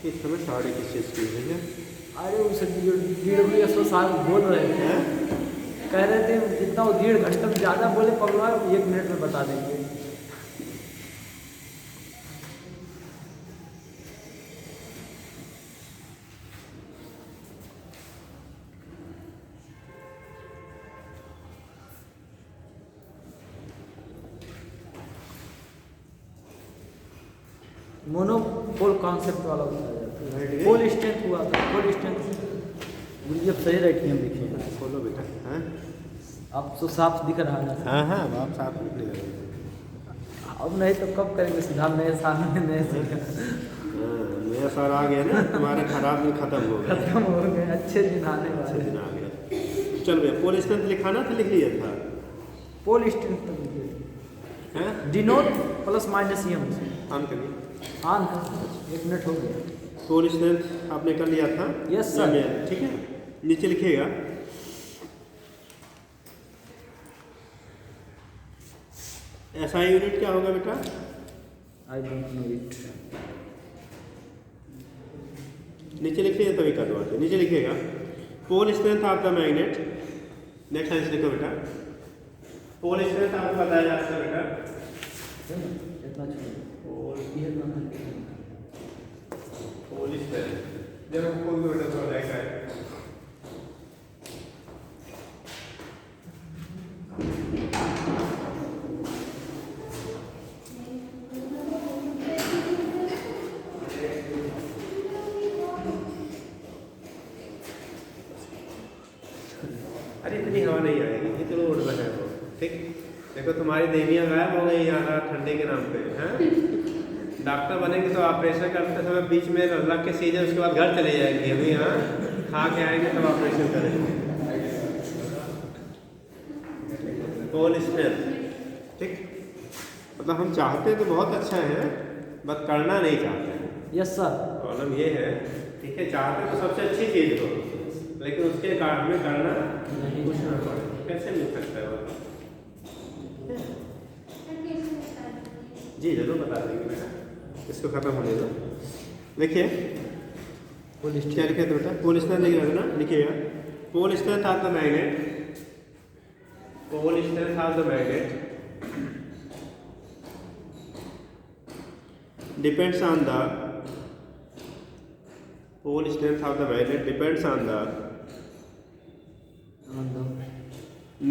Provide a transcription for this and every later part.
इस समय साढ़े किस चीज़ की है? अरे उस DWSO साहब बोल रहे थे, कह रहे थे जितना वो 1.5 घंटे में ज़्यादा बोले पगला 1 मिनट में बता देंगे। मोनोपोल कॉन्सेप्ट वाला बताया जाता है। फुल स्ट्रेंथ हुआ था, फुल स्ट्रेंथ मुझे सही राइट में लिखे हैं। खोलो बेटा। हाँ अब तो साफ दिख रहा है। हाँ हाँ, अब आप साफ लिखने लगे। अब नहीं तो कब करेंगे सीधा नए साल में नए से नया साल आ गया ना, तुम्हारे खराब दिन खत्म हो गए। खत्म हो गए, अच्छे दिन आने अच्छे वाले। दिन आ गए। चल भैया, पोल स्ट्रेंथ लिखाना था, लिख लिया था। पोल स्ट्रेंथ तो लिखे हैं denote plus minus m on करिए। ऑन 1 मिनट हो गया। पोल स्ट्रेंथ आपने कर लिया था? Yes sir. ठीक है, नीचे लिखिएगा SI यूनिट क्या होगा बेटा? I don't know it. नीचे लिखिए तभी कर दो। नीचे लिखिएगा pole strength of the magnet. Next line लिखो बेटा। पोल स्ट्रेंथ आपको बताया जाता है बेटा। इतना छोड़ पोल स्ट्रेंथ जब खोल दो बेटा तो जाएगा। अरे इतनी हवा नहीं आएगी, इतना उड़ रहा है वो। ठीक, देखो तुम्हारी देवियाँ गायब हो गई यहाँ ठंडे के नाम पे। हैं डॉक्टर बनेंगे तो ऑपरेशन करते समय बीच में लग के सीजन, उसके बाद घर चले जाएंगे। अभी यहाँ खा के आएंगे तब ऑपरेशन करेंगे। पोल स्ट्रेंथ, ठीक, मतलब हम चाहते तो बहुत अच्छा है, बस करना नहीं चाहते हैं। Yes sir. प्रॉब्लम ये है, ठीक है, चाहते तो सबसे अच्छी चीज़ हो, लेकिन उसके कारण में करना नहीं। कुछ ना पड़े, कैसे मिल सकता है वो? जी जरूर बता देंगे बेटा, इसको खत्म होने दो। देखिए पोल क्या लिखे थे बेटा? पोल स्ट्रेंथ लिख रहे ना, लिखिएगा pole strength of the magnet. Pole strength of the magnet depends on the pole strength of the magnet depends on the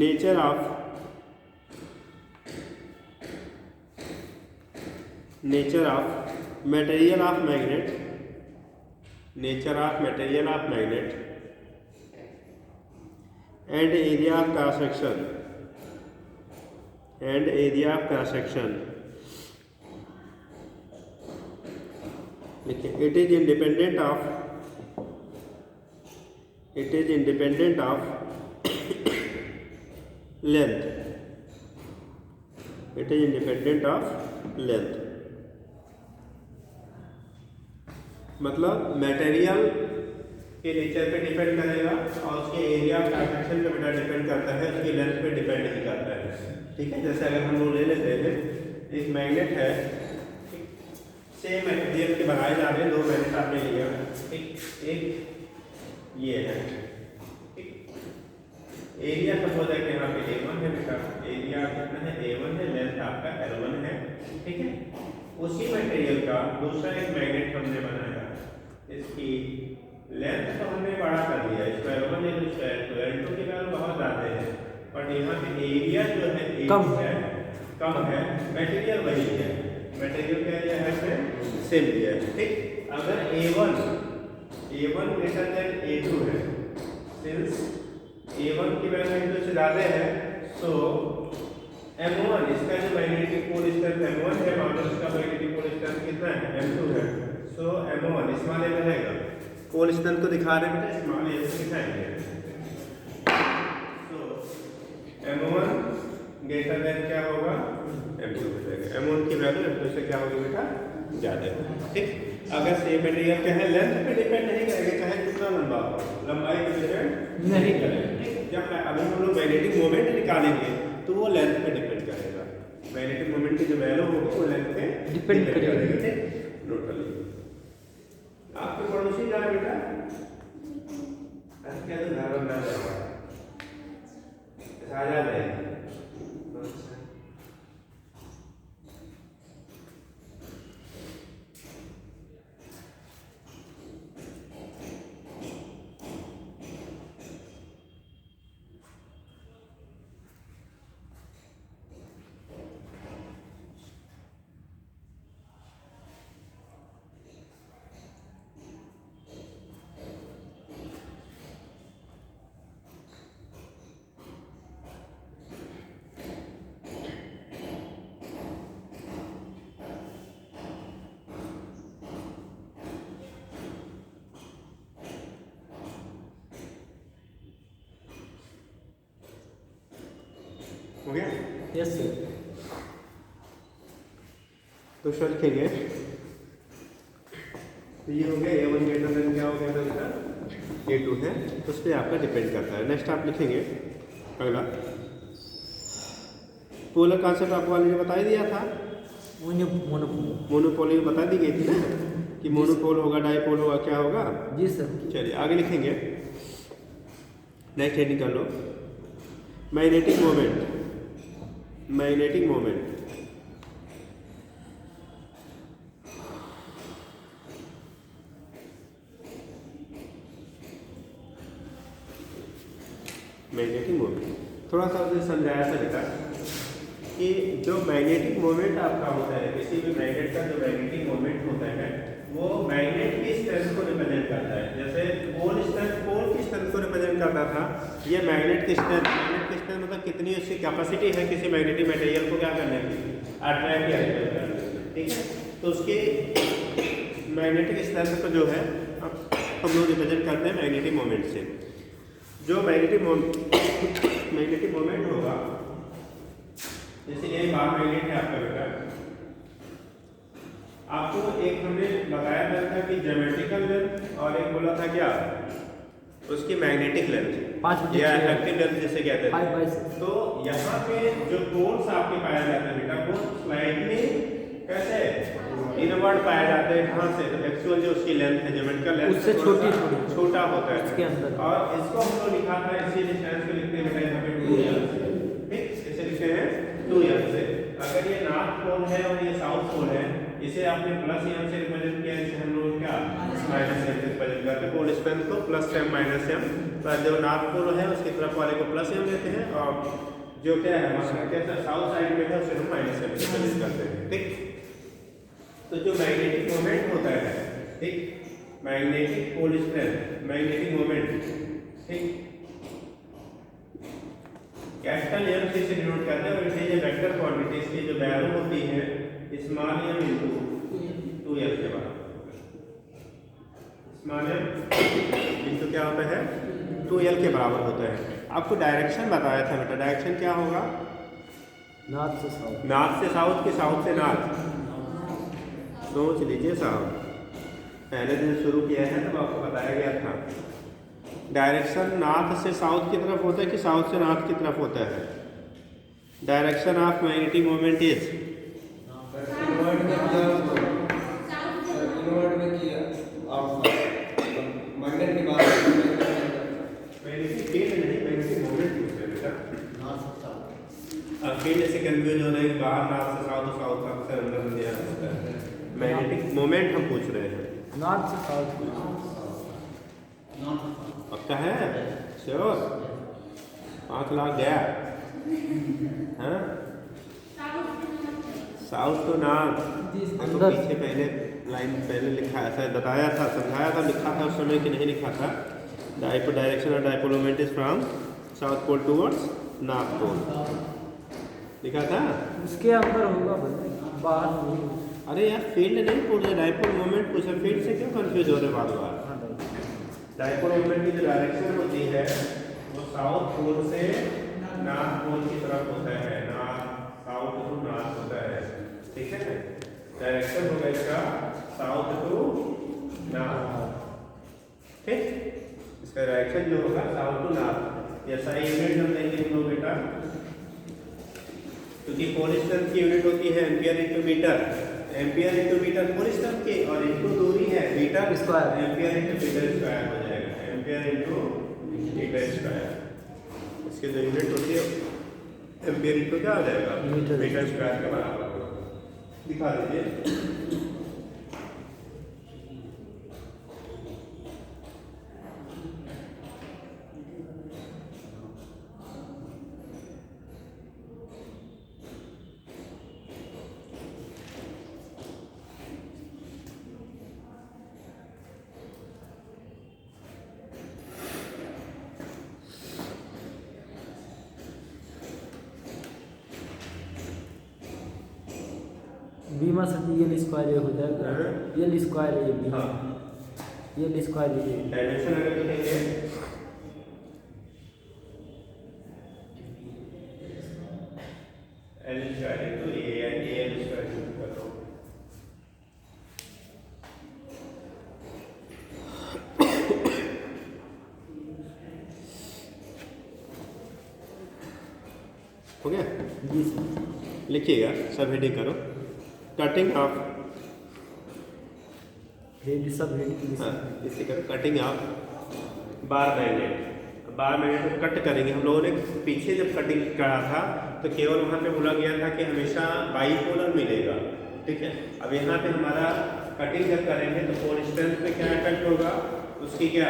nature of material of magnet, nature of material of magnet and area of cross section, and area of cross section. It is independent of length. It is independent of length. मतलब material के nature पे depend करेगा और उसके area of cross section पे बेटा depend करता है, उसकी लेंथ पे डिपेंड नहीं करता है। ठीक है, जैसे अगर हम लोग ले लेते हैं एक मैग्नेट है, सेम मटेरियल के बनाए जा रहे हैं, 2 मैग्नेट आपने लिया, एक ये है, एरिया सपोज है कि यहाँ पे A1 है बेटा, एरिया कितना है A1 है, लेंथ आपका L1 है। ठीक है, उसी मटेरियल का दूसरा एक मैग्नेट हमने बनाया, इसकी लेंथ तो हमने बड़ा कर दिया, इसको L1 है, इसको L2, L2 की वैल्यू बहुत ज़्यादा है, बट यहाँ पे एरिया जो है कम है, मटेरियल वही है, मटेरियल का एरिया है सेम दिया है। ठीक, अगर A1 ग्रेटर देन A2 है, सिंस A1 की वैल्यू A2 से ज़्यादा है, सो M1 इसका जो मैग्नेटिक पोल स्ट्रेंथ M1 है, मानो इसका मैग्नेटिक पोल स्ट्रेंथ कितना है M2 है, सो M1 इस वाले में रहेगा। पोल स्ट्रेंथ को दिखा रहे हैं बेटा, इस वाले से दिखाएंगे। सो M1 ग्रेटर देन क्या होगा M2 हो जाएगा। M1 की वैल्यू M2 से क्या होगी बेटा ज़्यादा। ठीक, अगर सेम मटेरियल का है, लेंथ पे डिपेंड नहीं करेगा, चाहे कितना लंबा हो, लंबाई पे डिपेंड नहीं करेगा। जब अभी हम लोग मैग्नेटिक मोमेंट निकालेंगे तो वो लेंथ पे डिपेंड करेगा, मैग्नेटिक मोमेंट की जो वैल्यू होगी वो लेंथ पे डिपेंड करेगी। Totally yes sir. दूसरा लिखेंगे तो ये हो गया A1 ग्रेटर देन क्या हो गया बेटा A2 है, उस पर आपका डिपेंड करता है। नेक्स्ट आप लिखेंगे अगला पोलर कॉन्सेप्ट आपको वाले ने बता ही दिया था, मोनोपोल बता दी गई थी ना कि मोनोपोल होगा, डाईपोल होगा, क्या होगा। जी सर। चलिए आगे लिखेंगे, नेक्स्ट हेडिंग कर लो, magnetic moment. Magnetic moment magnetic moment थोड़ा सा उसने समझाया था बेटा कि जो मैग्नेटिक मोमेंट आपका होता है, किसी भी मैग्नेट का जो मैग्नेटिक मोमेंट होता है वो मैग्नेट की स्ट्रेंथ को रिप्रेजेंट करता है। जैसे पोल की स्ट्रेंथ को रिप्रेजेंट करता था, ये मैग्नेट की स्ट्रेंथ मतलब कितनी उसकी कैपेसिटी है किसी मैग्नेटिक मटेरियल को क्या करने की, अट्रैक्ट या रिपेल करने की, ठीक है। तो उसकी मैग्नेटिक स्ट्रेंथ को जो है हम लोग रिप्रेजेंट करते हैं मैग्नेटिक मोमेंट से। जो मैग्नेटिक मोमेंट होगा, जैसे ये बार मैग्नेट है आपका बेटा, आपको एक हमने बताया था कि ज्योमेट्रिकल लेंथ और एक बोला था क्या उसकी मैग्नेटिक लेंथ या इफेक्टिव लेंथ जिसे कहते हैं। तो यहाँ पे जो पोल्स आपके पाया जाते हैं बेटा वो स्लाइडली कैसे इनवर्ड पाया जाते हैं। कहाँ से? तो एक्चुअल जो उसकी लेंथ है ज्योमेट्रिकल लेंथ उससे छोटा होता है इसके अंदर। और इसको हम लोग लिखा था इसी डिस्टेंस को लिखते हैं बेटा यहाँ पे 2l से, ठीक, इसे लिखते हैं 2l से। अगर ये नॉर्थ पोल है और ये साउथ पोल है, इसे आपने प्लस m से रिप्रेजेंट किया, इसे हम लोग क्या माइनस m से रिप्रेजेंट करते हैं। पोल स्ट्रेंथ को प्लस m माइनस m, पर जो नॉर्थ पोल है उसकी तरफ वाले को प्लस m लेते हैं और जो क्या है कैसा साउथ साइड में है उसे हम माइनस m से रिप्रेजेंट करते हैं, ठीक। तो जो मैग्नेटिक मोमेंट होता है, ठीक, magnetic pole strength, magnetic moment, ठीक, कैपिटल M से इसे डिनोट करते हैं। और इसे जो वेक्टर क्वांटिटीज की जो वैल्यू होती है स्मॉल m इनटू 2l के बराबर, स्मॉल m इनटू क्या होता है 2l के बराबर होता है। आपको डायरेक्शन बताया था बेटा, डायरेक्शन क्या होगा, नॉर्थ से साउथ, नॉर्थ से साउथ की साउथ से नॉर्थ। सोच लीजिए साहब, पहले दिन शुरू किया है तब आपको बताया गया था डायरेक्शन नॉर्थ से साउथ की तरफ होता है कि साउथ से नॉर्थ की तरफ होता है। Direction of magnetic moment is magnet की बात मैग्नेटिक फील्ड नहीं, मैग्नेटिक मोमेंट पूछ रहे बेटा। अब फील्ड से कंफ्यूज हो रहे हैं, बाहर नॉर्थ से साउथ, साउथ से अंदर दिया होता है। मैग्नेटिक मोमेंट हम पूछ रहे हैं नॉर्थ से साउथ। पक्का है? श्योर? 5 लाख गया, हाँ? South to north. तो पीछे पहले लाइन पहले लिखा ऐसा बताया था, समझाया था, लिखा था उस समय कि नहीं लिखा था। डायपोल डायरेक्शन और dipole moment is from south pole towards north pole, लिखा था। उसके अंदर होगा बाहर नहीं। अरे यार फील्ड नहीं पूछ रहे, डायपोल मोमेंट पूछ रहे, फील्ड से क्यों कंफ्यूज हो रहे बार बार। डायपोल मोमेंट की जो डायरेक्शन होती है वो साउथ पोल से नॉर्थ पोल की तरफ होता है, नॉर्थ साउथ टू नॉर्थ होता है, ठीक है। डायरेक्शन होगा इसका साउथ टू नॉर्थ, ठीक। इसका डायरेक्शन जो होगा साउथ टू नॉर्थ। ऐसा यूनिट हम देंगे हम लोग बेटा, क्योंकि पोल स्ट्रेंथ की यूनिट होती है ampere into metre, ampere into metre pole strength की, और इंटू दूरी है metre square, ampere into metre square हो जाएगा, एम्पियर इंटू मीटर स्क्वायर। इसकी जो यूनिट होती है एम्पियर इंटू क्या आ जाएगा, मीटर स्क्वायर के बराबर होगा। दिखा दीजिए। बीमा से यल स्क्वायर हो जाएगा, यल स्क्वायर है ये, यल स्क्वायर ये डायमेंशन अगर लिखेंगे एल स्क्वायर है तो ए एल स्क्वायर कर दो। हो गया? जी सर। लिखिएगा, सब हेडिंग करो। कटिंग ऑफ, हेड सब हेड। हाँ इसे करो, cutting of bar magnet. Bar magnet को कट करेंगे। हम लोगों ने पीछे जब कटिंग करा था तो केवल वहाँ पे बोला गया था कि हमेशा बाईपोलर मिलेगा, ठीक है। अब यहाँ पे हमारा कटिंग जब करेंगे तो पोल स्ट्रेंथ पे क्या इफेक्ट होगा, उसकी क्या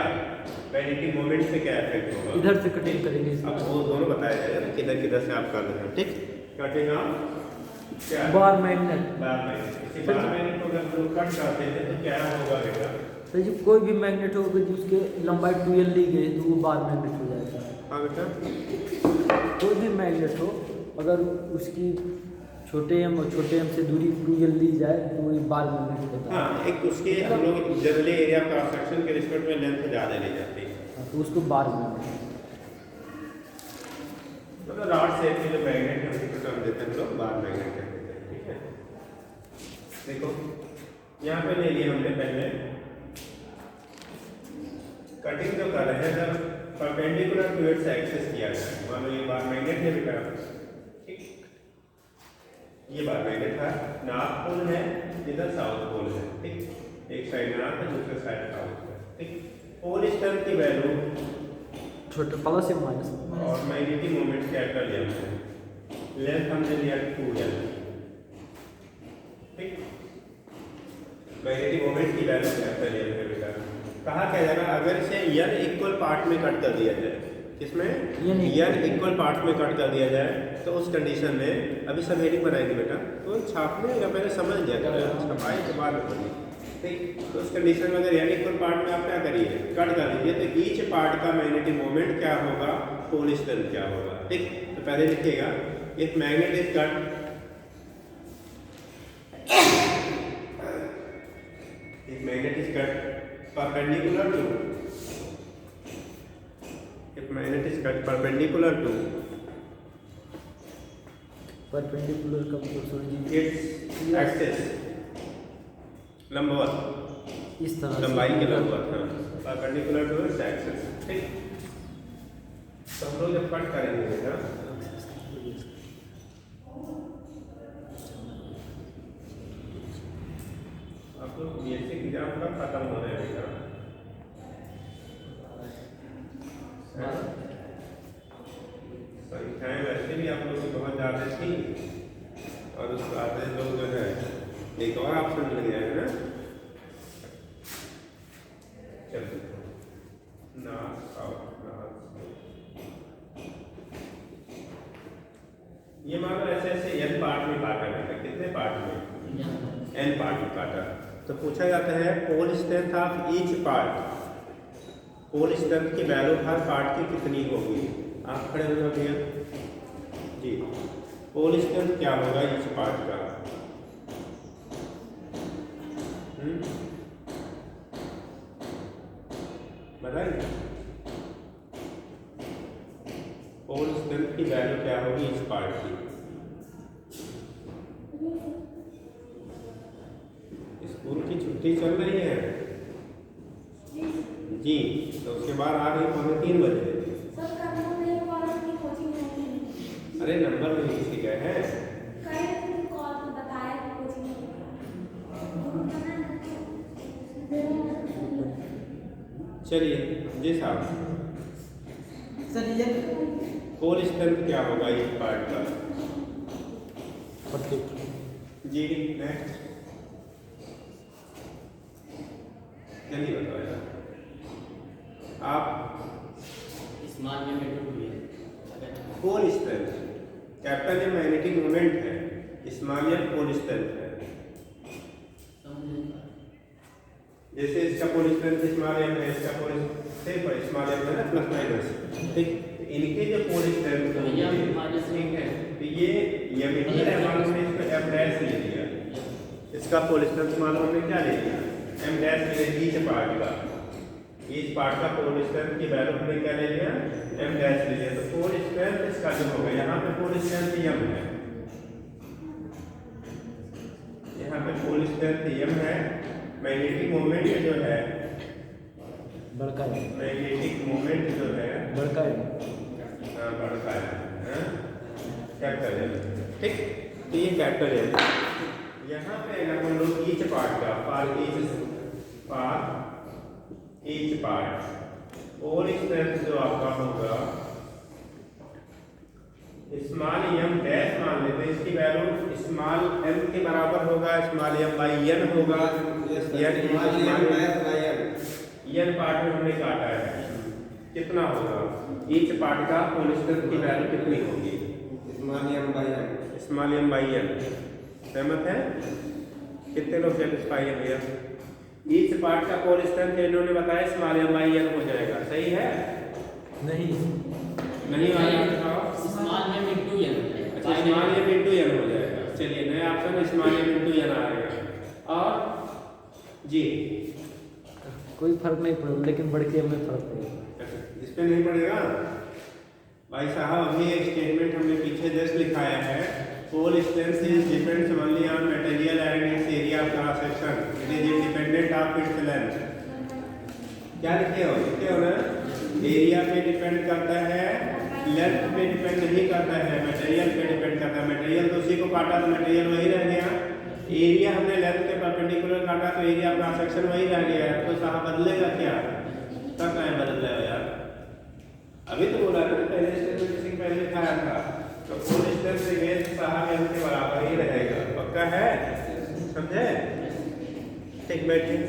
मैग्नेटिक मोमेंट पे क्या इफेक्ट होगा। इधर से कटिंग करेंगे। अब वो दोनों बताया जाएगा ना, किधर किधर से आप कर रहे हैं, ठीक। कटिंग ऑफ क्या बार मैग्नेट। Bar magnet. इसी बार मैग्नेट को अगर हम लोग कट करते हैं तो क्या होगा बेटा? सर जी कोई भी मैग्नेट होगा जो उसके लंबाई 12 ली गई तो वो बार मैग्नेट हो जाएगा। हाँ बेटा, कोई भी मैग्नेट हो अगर उसकी छोटे एम और छोटे एम से दूरी 12 ली जाए तो वो बार मैग्नेट होता है। हाँ एक उसके हम लोग जनरली एरिया क्रॉस सेक्शन के रिस्पेक्ट में लेंथ ज़्यादा ली जाती है, तो उसको बार मैग्नेट। मतलब रॉड शेप में जो मैग्नेट है उसको टर्म देते हैं हम लोग बार मैग्नेट कहते हैं, ठीक है। देखो यहाँ पे ले लिए हमने पहले कटिंग जो कर रहे हैं जब परपेंडिकुलर टू इट्स एक्सिस किया जाए। मान लो ये बार मैग्नेट है बेटा, ठीक। ये बार मैग्नेट था, नॉर्थ पोल है, इधर साउथ पोल है, ठीक। एक साइड नॉर्थ है, दूसरे साइड साउथ है, ठीक। पोल स्ट्रेंथ की वैल्यू छोटे प्लस या माइनस और मैग्नेटिक मोमेंट कैपिटल एम है, लेंथ हमने लिया 2l, ठीक। मैग्नेटिक मोमेंट की वैल्यू कैपिटल एम है बेटा। कहा क्या जाएगा अगर इसे n इक्वल पार्ट में कट कर दिया जाए, किसमें n इक्वल पार्ट में कट कर दिया जाए तो उस कंडीशन में, अभी सब हेडिंग बनाएंगे बेटा तो छापने या पहले समझ लिया जाएगा, छपाई के बाद पढ़िए, ठीक। तो उस कंडीशन में अगर n इक्वल पार्ट में आप क्या करिए, कट कर दीजिए तो ईच पार्ट का मैग्नेटिक मोमेंट क्या होगा, पोल स्ट्रेंथ क्या होगा, ठीक। तो पहले लिखिएगा if magnet is cut, if magnet is cut perpendicular to, if magnet is cut perpendicular to perpendicular का मतलब जी its axis, लंबवत, इस तरह लंबाई के लंबवत, हाँ perpendicular to its axis, ठीक। तो हम लोग जब कट करेंगे बेटा आप लोग बेसिक एग्जाम का खत्म हो रहा है बेटा, संख्याएं वैसे भी आप लोग की बहुत ज़्यादा थी और उस आते लोग जो है एक और ऑप्शन मिल गया है ना, चलो नॉर्थ साउथ नॉर्थ, ये मान लो ऐसे ऐसे n पार्ट में काटा बेटा, कितने पार्ट में, n पार्ट में काटा। तो पूछा जाता है pole strength of each part, pole strength की वैल्यू हर पार्ट की कितनी होगी। आप खड़े हो जाओ भैया जी, पोल स्ट्रेंथ क्या होगा ईच पार्ट का, बताइए पोल स्ट्रेंथ की वैल्यू क्या होगी ईच पार्ट की। स्कूल की छुट्टी चल रही है जी, तो उसके बाद आ गई 3:15 बजे। अरे नंबर नहीं किसी का है, चलिए जी साहब, पोल स्ट्रेंथ क्या होगा इस पार्ट का जी। नेक्स्ट जल्दी बताओ यार आप, pole strength capital m magnetic moment है, स्मॉल एम पोल स्ट्रेंथ है। जैसे इसका पोल स्ट्रेंथ स्मॉल एम है, इसका पोल सिर्फ स्मॉल एम है ना, प्लस माइनस, ठीक। इनके जो पोल स्ट्रेंथ ठीक है, तो ये मालूम है, इसको एफ डैश ले लिया, इसका पोल स्ट्रेंथ मालूम हमने क्या ले लिया, एम डैश ले लिया ईच पार्ट का, ईच पार्ट का पोल स्ट्रेंथ की वैल्यू हमने क्या ले लिया, एम डैश ले लिया। तो पोल स्ट्रेंथ इसका जो होगा, यहाँ पे पोल स्ट्रेंथ एम है, यहाँ पे पुल स्ट्रेंथ m है, मैग्नेटिक मोमेंट जो है, बड़का है, मैग्नेटिक मोमेंट जो है बड़का है, हाँ बड़का है, कैपिटल है, ठीक। तो ये कैपिटल है। यहाँ पे अगर हम लोग ईच पार्ट का ईच पार्ट और स्ट्रेंथ जो आपका होगा स्मॉल m डैश मान लेते हैं, इसकी वैल्यू स्मॉल m के बराबर होगा, स्मॉल m बाई n होगा। n पार्ट में हमने काटा है, कितना होगा ईच पार्ट का होल स्ट्रेंथ की वैल्यू कितनी होगी? Small m by n। सहमत है? कितने लोग सेटिस्फाई है भैया? ईच पार्ट का होल स्ट्रेंथ इन्होंने बताया स्मॉल m बाई n हो जाएगा, सही है? नहीं वाला स्मॉल m इंटू n। अच्छा स्मॉल m इंटू n हो जाएगा। चलिए नया option small m into n आएगा। और जी कोई फर्क नहीं पड़ेगा, लेकिन बड़के m में फर्क पड़ेगा। इस पे नहीं पड़ेगा भाई साहब। अभी एक स्टेटमेंट हमने पीछे जस्ट लिखाया है, pole strength is depends only on material and its area of cross section, it is independent of its length. क्या लिखे हो ना? एरिया पे डिपेंड करता है, लेंथ पे डिपेंड नहीं करता है, मटेरियल पे डिपेंड करता है। मटेरियल तो उसी को काटा तो मटेरियल वही रह गया, एरिया हमने लेंथ के परपेंडिकुलर काटा तो एरिया क्रॉस सेक्शन वही रह गया। तो साहब बदलेगा क्या? तब क्या बदलेगा यार? अभी तो बोला था पहले स्टेटमेंट पहले लिखाया था, तो पोल स्ट्रेंथ इमेज साहब m के बराबर ही रहेगा। पक्का है? समझे? ठीक बैठिए।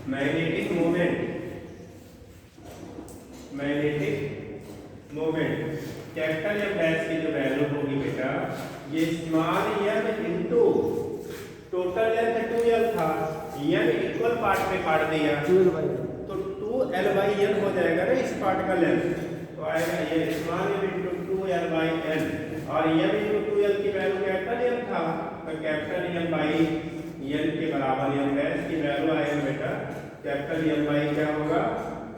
Magnetic moment capital m dash की जो वैल्यू होगी बेटा, ये small m into total length 2l था, m इक्वल पार्ट में काट दिया तो 2l बाई n हो जाएगा ना इस पार्ट का लेंथ। तो आएगा ये small m into 2l by n, और m इनटू 2l की वैल्यू कैपिटल m था, तो कैपिटल m बाई n के बराबर m डैश की वैल्यू आएगा बेटा कैपिटल m बाई क्या होगा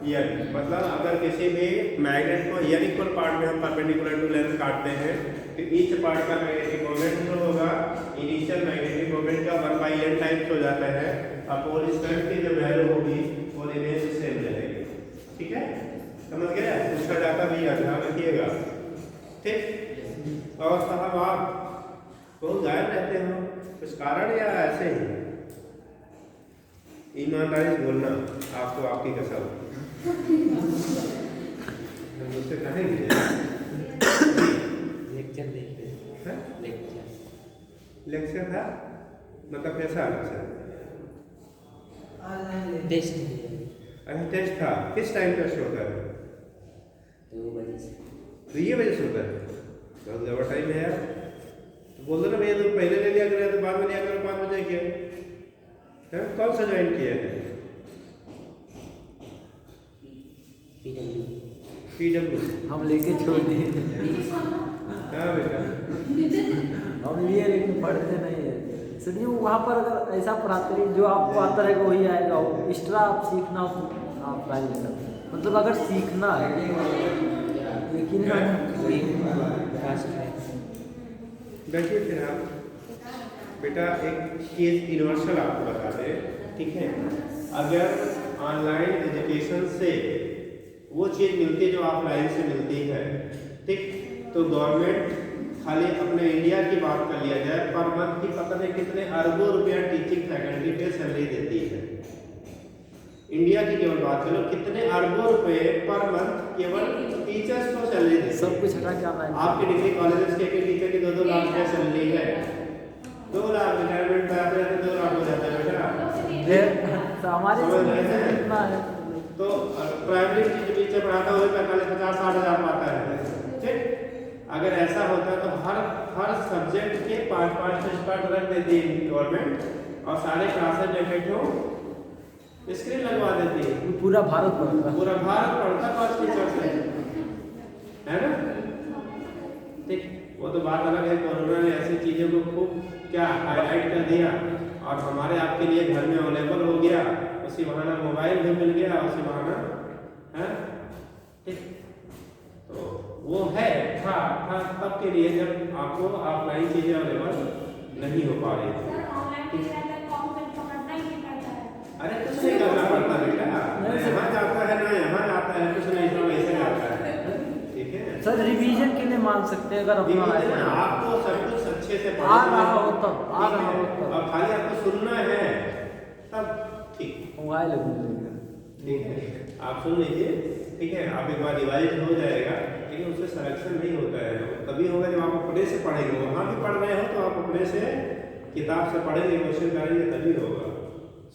n। मतलब अगर किसी भी मैग्नेट को n इक्वल पार्ट में हम परपेंडिकुलर टू लेंथ काटते हैं तो ईच पार्ट का मैग्नेटिक मोमेंट जो होगा इनिशियल मैग्नेटिक मोमेंट का 1/n टाइम्स हो जाता है। अब पोल स्ट्रेंथ की जो वैल्यू होगी वो इमेज सेम रहेगी। ठीक है, समझ गए? उसका डाटा भी ध्यान रखिएगा। ठीक। और साहब आप बहुत गायब रहते हो, कुछ कारण या ऐसे ही? ईमानदारी से बोलना, आपको आपकी कसम मुझसे कहेंगे। लेक्चर था मतलब कैसा लेक्चर? अभी टेस्ट था। किस टाइम टेस्ट होता है? 2 बजे से। 2 बजे से होता है? बहुत ज़्यादा टाइम है यार। तो बोल दो ना भैया तुम पहले ले लिया करो तो बाद में लिया करो, 5 बजे के है? कौन सा ज्वाइन किया है? PW हम लेके छोड़ दिए। हाँ बेटा हम लिए लेकिन पढ़ते नहीं है। सुनिए वहाँ पर अगर ऐसा पढ़ाते रहिए जो आपको आता रहेगा वही आएगा, एक्स्ट्रा आप सीखना हो तो आप ट्राई नहीं करते। मतलब अगर सीखना है लेकिन बैठिए फिर आप बेटा एक चीज़ यूनिवर्सल आपको बता दें। ठीक है, अगर ऑनलाइन एजुकेशन से वो चीज़ मिलती है जो ऑफलाइन से मिलती है, ठीक, तो गवर्नमेंट खाली अपने इंडिया की बात कर लिया जाए पर मंथ की पता नहीं कितने अरबों रुपया टीचिंग फैकल्टी पे सैलरी देती है। इंडिया की केवल बात करो, कितने अरबों रुपए पर मंथ केवल टीचर्स को सैलरी देती है। सब कुछ हटा के ऑनलाइन। आपके डिग्री कॉलेजेस के टीचर की 2-2 लाख रुपया सैलरी है। 2 लाख रिटायरमेंट पे आते हैं तो 2 लाख हो जाता है बेटा। हमारे इतना है तो प्राइमरी टीचर पढ़ाता हुआ 50-60 हज़ार पाता है। ठीक, अगर ऐसा होता तो हर सब्जेक्ट के 5-5 एक्सपर्ट रख देती है गवर्नमेंट और सारे क्लासेस में बैठो स्क्रीन लगवा देती है। पूरा भारत पढ़ता 5 टीचर से, है ना? ठीक, वो तो बात अलग है। कोरोना ने ऐसी चीज़ों को खूब क्या हाईलाइट कर दिया और हमारे आपके लिए घर में अवेलेबल हो गया, उसी बहाना मोबाइल भी मिल गया, उसी बहाना है। ठीक, तो वो है था तब के लिए जब आपको ऑफलाइन चीज़ें अवेलेबल नहीं हो पा रही थी। सर ऑनलाइन के लिए तो कॉम पे पकड़ना ही नहीं पड़ता है। अरे कुछ नहीं करना पड़ता बेटा, ना यहाँ जाता है ना यहाँ जाता है, कुछ नहीं सब ऐसे जाता है। ठीक है सर रिवीजन के लिए मान सकते हैं अगर अपना देखिए ना, आपको सब कुछ अच्छे से आ रहा हो तब, आ रहा हो तब। अब खाली आपको सुनना है तब ठीक मोबाइल लगेगा। ठीक है, आप सुन लीजिए। ठीक है, आप एक बार रिवाइज हो जाएगा, लेकिन उससे सिलेक्शन नहीं होता है। तभी होगा जब आप अपने से पढ़ेंगे। वहाँ भी पढ़ रहे हो तो आप अपने से किताब से पढ़ेंगे, क्वेश्चन करेंगे, तभी होगा।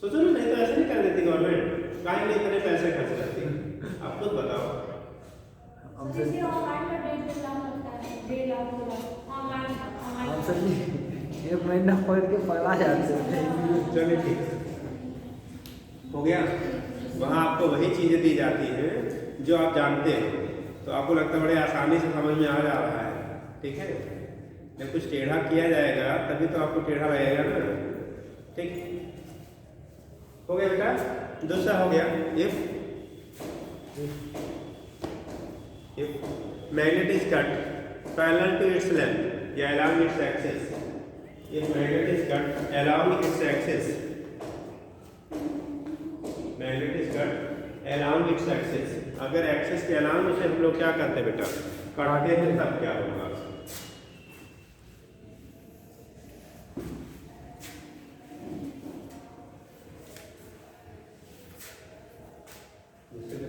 सोचो ना, नहीं तो ऐसे नहीं कर देती गवर्नमेंट, काहे लिए इतने पैसे खर्च करती है? आप खुद बताओ। जैसे ऑनलाइन का 1.5 लाख लगता है, 1.5 लाख 2 लाख ऑनलाइन हम सर जी एक महीना पढ़ के पढ़ा जाते हैं। चलिए ठीक है, हो गया। वहाँ आपको वही चीज़ें दी जाती हैं जो आप जानते हो, तो आपको लगता है बड़े आसानी से समझ में आ जा रहा है। ठीक है, जब कुछ टेढ़ा किया जाएगा तभी तो आपको टेढ़ा लगेगा ना। ठीक हो गया बेटा, दूसरा हो गया if magnet is cut parallel to its length या along its axis, if magnet is cut along its axis, magnet is cut along its axis, अगर एक्सिस के along उसे हम लोग क्या करते हैं बेटा, काटते हैं, तब क्या होगा?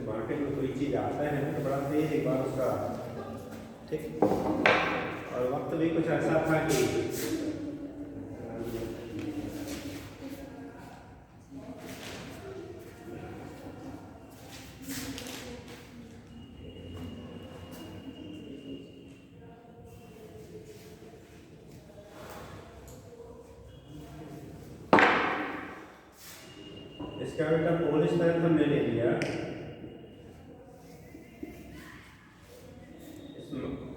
मार्केट में कोई चीज़ आता है तो बड़ा तेज एक बार उसका, ठीक। और वक्त भी कुछ ऐसा था कि इसका बेटा पोल स्ट्रेंथ हमने ले लिया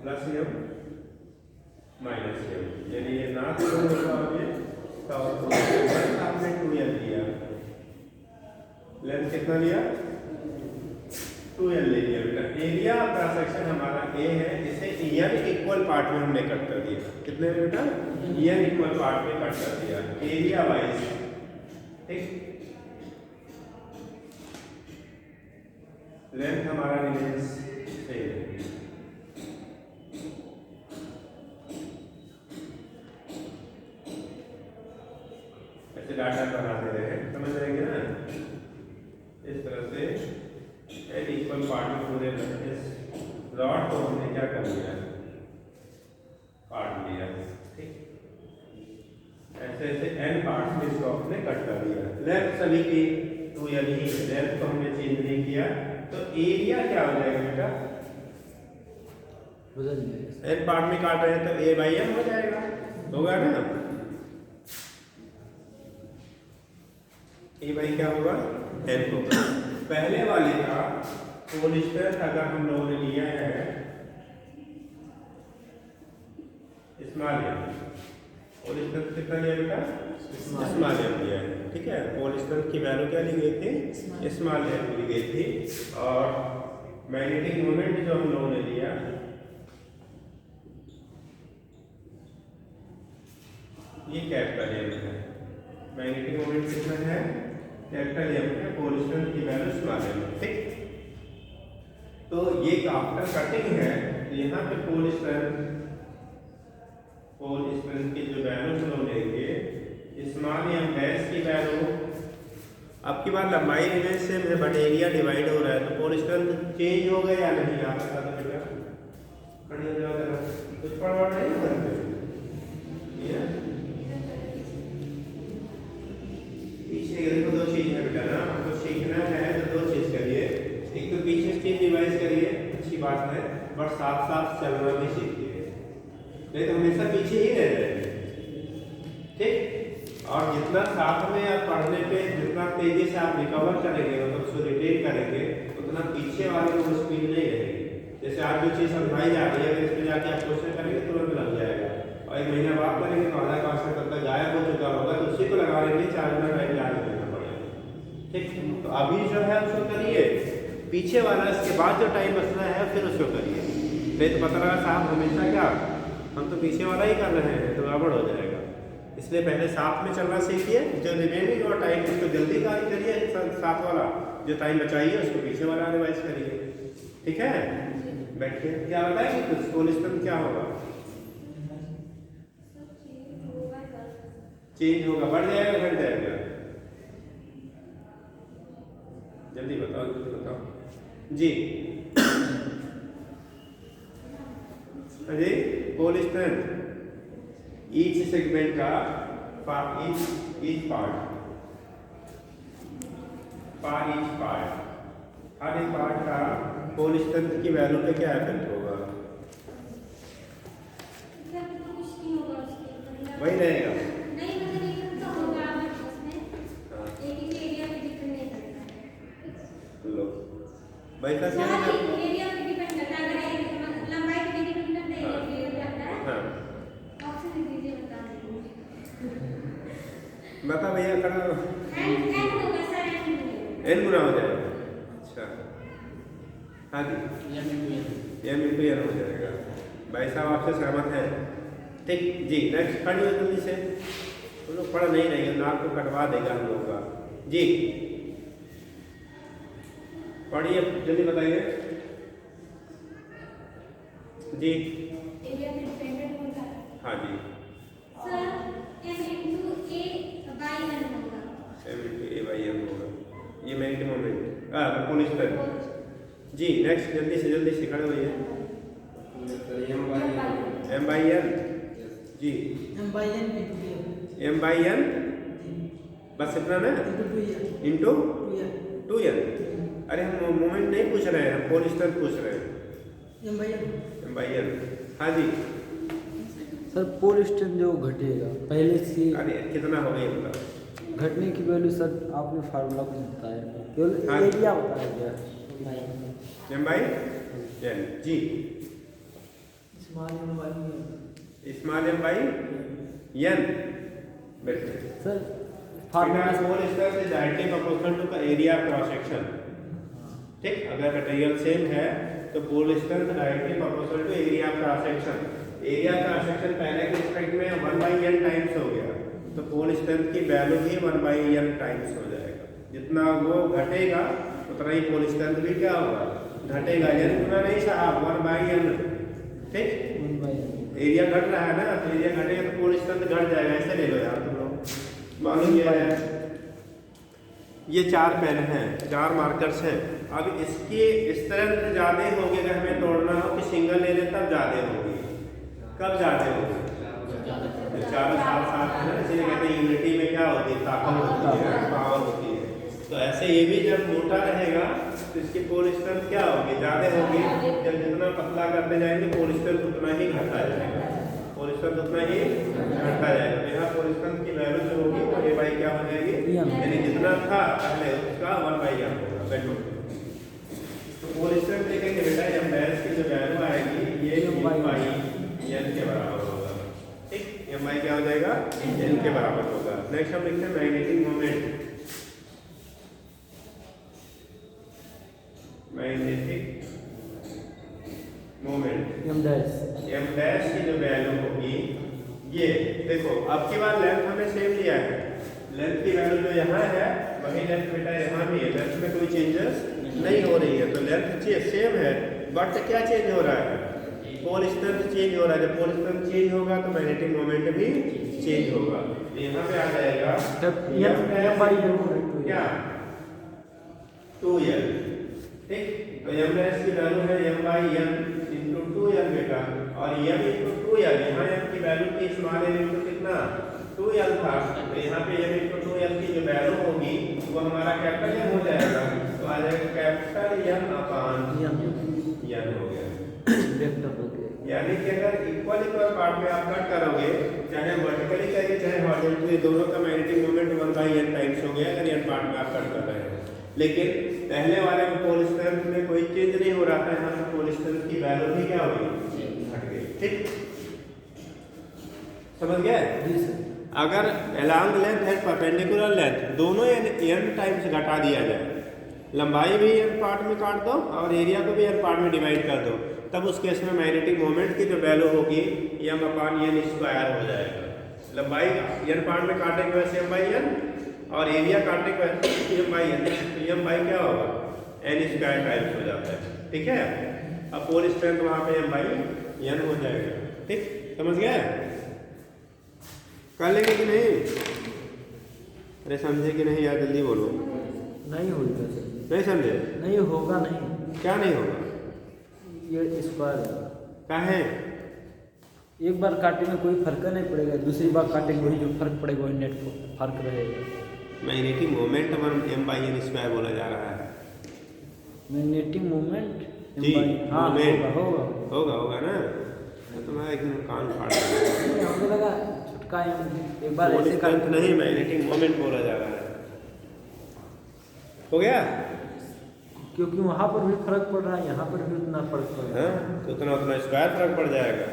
प्लस एम माइनस एम, यानी ये ना तो होगा आपने 2l लिया, लेंथ कितना लिया? 2l ले लिया बेटा। एरिया क्रॉस सेक्शन हमारा ए है, इसे n इक्वल पार्ट में हमने कट कर दिया। कितने में बेटा? n इक्वल पार्ट में कट कर दिया एरिया वाइज। ठीक, लेंथ हमारा रिमेंस सेम। ऐसे डाटा बनाते रहे, समझ रहेंगे ना? इस तरह से एन इक्वल पार्ट में पूरे इस रॉड को हमने क्या कर लिया? काट लिया। ठीक, ऐसे ऐसे एन पार्ट में इसको हमने कट कर दिया। लेंथ सभी की 2l ही, लेंथ को हमने चेंज नहीं किया, तो एरिया क्या हो जाएगा बेटा? बदल जाएगा। एन पार्ट में काट रहे हैं तो a/n हो जाएगा, होगा ना? ए भाई क्या होगा? n होगा। पहले वाले का पोल स्ट्रेंथ अगर हम लोगों ने लिया है स्मॉल एम, पोल स्ट्रेंथ कितना लिया बेटा? स्मॉल एम लिया है। ठीक है, पोल स्ट्रेंथ की वैल्यू क्या ली गई थी? स्मॉल एम ली गई थी। और मैग्नेटिक मोमेंट जो हम लोगों ने लिया ये कैपिटल एम है। मैग्नेटिक मोमेंट कितना है? कैपिटल एम है। पोल स्ट्रेंथ की वैल्यू स्मॉल एम। ठीक, तो ये आफ्टर कटिंग है, यहाँ पे पोल स्ट्रेंथ की जो वैल्यू हम लोग लेंगे स्मॉल एम डैश की वैल्यू, अब की बार लंबाई रिमेंस सेम है बट एरिया डिवाइड हो रहा है, तो पोल स्ट्रेंथ चेंज हो गया या नहीं? आप बता दो बेटा, खड़े हो जाओ जरा, कुछ पढ़ नहीं करते पीछे देखो। दो चीज है बेटा ना, आपको सीखना है तो दो चीज करिए, एक तो पीछे चीज रिवाइज करिए, अच्छी बात है, बट साथ साथ चलना भी सीखिए, नहीं तो हमेशा पीछे ही रह जाएंगे। ठीक, और जितना साथ में आप पढ़ने पे जितना तेजी से आप रिकवर करेंगे, मतलब उसको रिटेन करेंगे, उतना पीछे वाले को स्पीड नहीं रहेगी। जैसे आज जो चीज़ समझाई जा रही है, अगर इसमें जाके आप क्वेश्चन करेंगे तुरंत लग जाएगा, और एक महीना बाद करेंगे तो आधा क्वेश्चन तब तक गायब हो चुका होगा, तो उसी को लगा लेंगे 4 गुना टाइम ज़्यादा देना पड़ेगा। ठीक, तो अभी जो है उसको करिए, पीछे वाला इसके बाद जो टाइम बचना है फिर उसको करिए, नहीं तो पता लगा साहब हमेशा क्या हम तो पीछे वाला ही कर रहे हैं, तो गड़बड़ हो जाएगा। इसलिए पहले साथ में चलना सीखिए, जो रिमेनिंग और टाइम उसको जल्दी कार्य करिए, साथ वाला जो टाइम बचाइए उसको पीछे वाला रिवाइज करिए। ठीक है, बैठिए। क्या बताएंगे कुछ? कोलिस्टन क्या होगा? चेंज होगा, बढ़ जाएगा घट जाएगा? जल्दी बताओ, जल्दी बताओ जी। अरे कोलिस्टन ईच सेगमेंट का ईच पार्ट हर एक पार्ट का कोलिस्टन की वैल्यू पे क्या इफेक्ट होगा? वही रहेगा। लो वैसा क्या है? बता भैया, करो एन गुना हो जाएगा। अच्छा, हाँ जी, एम इंटू एन हो जाएगा। भाई साहब आपसे सहमत है? ठीक जी, नेक्स्ट खड़ी हो जल्दी से। तुम लोग पढ़ नहीं रहे, नाक को कटवा देगा हम लोग का जी। पढ़िए, जल्दी बताइए जी। हाँ जी, M/A/N होगा, ये मैग्नेटिक मोमेंट कोलिस्टन जी। नेक्स्ट जल्दी से खड़े होइए। M/N जी, M/N बस इतना ना, इंटू 2N। अरे हम मोमेंट नहीं पूछ रहे हैं, हम कोलिस्टन पूछ रहे हैं। M/N हाँ जी सर, कोलिस्टन जो घटेगा पहले से, अरे कितना हो गया मतलब? घटने की वैल्यू सर आपने फार्मूला कुछ बताया, केवल हाँ। एरिया बताया गया। M/N जी, small m/N sir formula formula कोलिस्टन से डायरेक्टली प्रोपोर्शनल टू का एरिया क्रॉस सेक्शन। ठीक, अगर मटेरियल सेम है तो कोलिस्टन से directly proportional to area cross section. Area cross section पहले के रिस्पेक्ट में 1/n टाइम्स हो गया, तो कोलिस्टन की वैल्यू भी 1/n टाइम्स हो जाएगा। जितना वो घटेगा उतना ही कोलिस्टन भी क्या होगा? घटेगा। यानी उतना नहीं साहब, 1/n। ठीक, एरिया घट रहा है ना, तो एरिया घटेगा तो कोलिस्टन घट जाएगा। ऐसे ले लो यार तुम लोग, मालूम ये है। ये 4 पेन हैं, 4 मार्कर्स हैं। अब इसकी स्ट्रेंथ ज़्यादा होगी, अगर हमें तोड़ना हो कि सिंगल ले लें तब ज़्यादा होगी। कब ज़्यादा होगी? चारों साथ है ना, इसलिए कहते हैं यूनिटी में क्या होती है? ताकत होती है, पावर होती है। तो ऐसे ये भी जब मोटा रहेगा तो इसकी कोलिस्टन क्या होगी? ज़्यादा होगी। जब जितना पतला करते जाएंगे कोलिस्टन उतना ही घटता जाएगा, कोलिस्टन उतना ही घटता जाएगा। तो यहाँ कोलिस्टन की वैल्यू जो होगी वो A/, क्या हो जाएगी? यानी जितना था पहले उसका 1/n होगा। बैठो, तो कोलिस्टन देखेंगे बेटा, जब बैलेंस की जो वैल्यू आएगी ये M/N के बराबर होगा। ठीक, M/I क्या हो जाएगा? N के बराबर होगा। नेक्स्ट हम लिखते हैं मैग्नेटिक मोमेंट। M' की जो वैल्यू होगी ये देखो, अब की बार लेंथ हमने सेम लिया है। लेंथ की वैल्यू जो यहाँ है वही लेंथ बेटा यहाँ भी है। लेंथ में कोई चेंजेस नहीं हो रही है, तो लेंथ सेम है, बट क्या चेंज हो रहा है? कोलिस्टन चेंज हो रहा है। जब कोलिस्टन चेंज होगा तो मैग्नेटिक मोमेंट भी चेंज होगा। यहाँ पे आ जाएगा क्या? 2L। ठीक, तो M' की वैल्यू है M/N इंटू 2L बेटा, और M इंटू 2L। यहाँ M की वैल्यू थी स्मॉल m इंटू कितना? 2L था, तो यहाँ पे M इंटू 2L की जो वैल्यू होगी वो हमारा कैपिटल M हो जाएगा। तो आ जाएगा कैपिटल M/N हो गया। यानी कि अगर इक्वल पार्ट में आप कट करोगे, चाहे वर्टिकली करिए चाहे हॉरिजॉन्टली, दोनों का मैग्नेटिक मोमेंट 1/n टाइम्स हो गया अगर n पार्ट में आप कट कर रहे हो। लेकिन पहले वाले में कोलिस्टन में कोई चेंज नहीं हो रहा था, यहाँ पर कोलिस्टन की वैल्यू भी क्या हो गई? घट गई। ठीक, समझ गए? अगर अलॉन्ग लेंथ है परपेंडिकुलर लेंथ, दोनों n टाइम्स घटा दिया जाए, लंबाई भी n पार्ट में काट दो और एरिया को भी n पार्ट में डिवाइड कर दो, तब उस केस में मैग्नेटिक मोमेंट की जो वैल्यू होगी M/N² हो जाएगा। लंबाई n पार्ट में काटे की वजह से m बाई n और एरिया काटने की वजह से m बाई n, तो m बाई क्या होगा n स्क्वायर टाइम्स हो जाता है। ठीक है, अब पोल स्ट्रेंथ वहाँ पे m बाई n हो जाएगा। ठीक, समझ गया? कर लेंगे कि नहीं? अरे समझे कि नहीं यार, जल्दी बोलो। नहीं होगा सर, नहीं समझे? नहीं होगा नहीं, क्या नहीं होगा? ये इस बार क्या है? एक बार काटेंगे कोई फर्क नहीं पड़ेगा, दूसरी बार काटेंगे वही जो फर्क पड़ेगा वही नेट को फर्क रहेगा। Magnetic moment m by n square बोला जा रहा है। मैग्नेटिक मोमेंट जी, हाँ मोमेंट होगा होगा होगा ना, तो मैं एकदम कान फाड़ नहीं, हमको लगा छुटका एक बार पोल ऐसे स्ट्रेंथ नहीं, मैग्नेटिक मोमेंट बोला जा रहा है। हो गया? क्योंकि वहाँ पर भी फर्क पड़ रहा है, यहाँ पर भी उतना फर्क पड़ रहा है। हाँ, तो उतना उतना स्क्वायर फर्क पड़ जाएगा।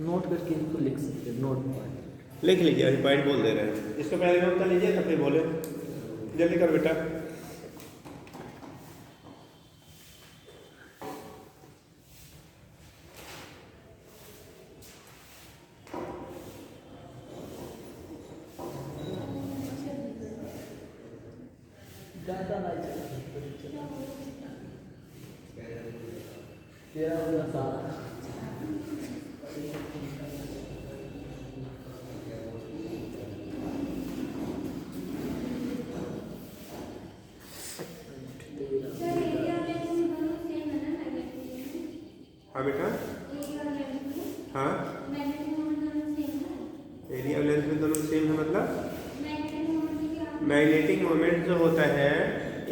नोट करके इनको लिख सकते हैं, नोट पॉइंट लिख लीजिए, अभी पॉइंट बोल दे रहे हैं। इसको पहले नोट कर लीजिए तब फिर बोले। जल्दी कर बेटा। ज़्यादा नहीं तेरा सारा हाँ बेटा, हाँ एरिया और लेंथ में दोनों सेम है, मतलब मैग्नेटिक मोमेंट जो होता है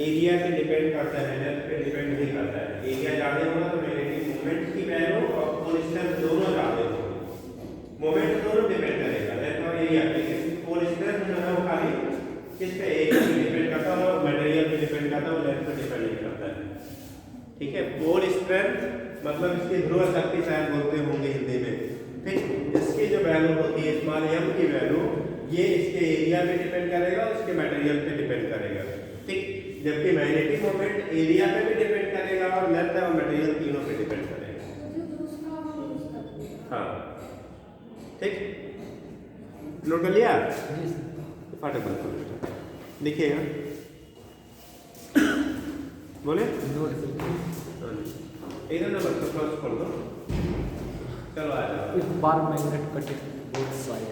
एरिया पे डिपेंड करता है, लेंथ पे डिपेंड नहीं करता है। एरिया ज़्यादा होगा तो मैग्नेटिक मोमेंट की वैल्यू और पोल स्ट्रेंथ दोनों ज़्यादा होंगे। मोमेंट दोनों डिपेंड करेगा, लेंथ और एरिया पे, लेकिन पोल स्ट्रेंथ जो है वो खाली किस पे, एरिया पे डिपेंड करता है और मटेरियल पे डिपेंड करता है, और लेंथ पे डिपेंड नहीं करता है। ठीक है, पोल स्ट्रेंथ मतलब इसकी ध्रुव शक्ति शायद बोलते होंगे हिंदी में। ठीक, इसकी जो वैल्यू होती है स्मॉल m की वैल्यू, ये इसके एरिया पे डिपेंड करेगा, उसके मटेरियल पे डिपेंड करेगा। ठीक, जबकि मैग्नेटिक मोमेंट एरिया पे भी डिपेंड करेगा और लेंथ और मटेरियल तीनों पे डिपेंड करेगा। हाँ, ठीक, नोट कर लिया? फटाफट लिखिएगा, बोले नोट इधर नंबर तो क्लोज कर दो। चलो आ जाओ। इस बार मैग्नेट कटिंग बहुत सारे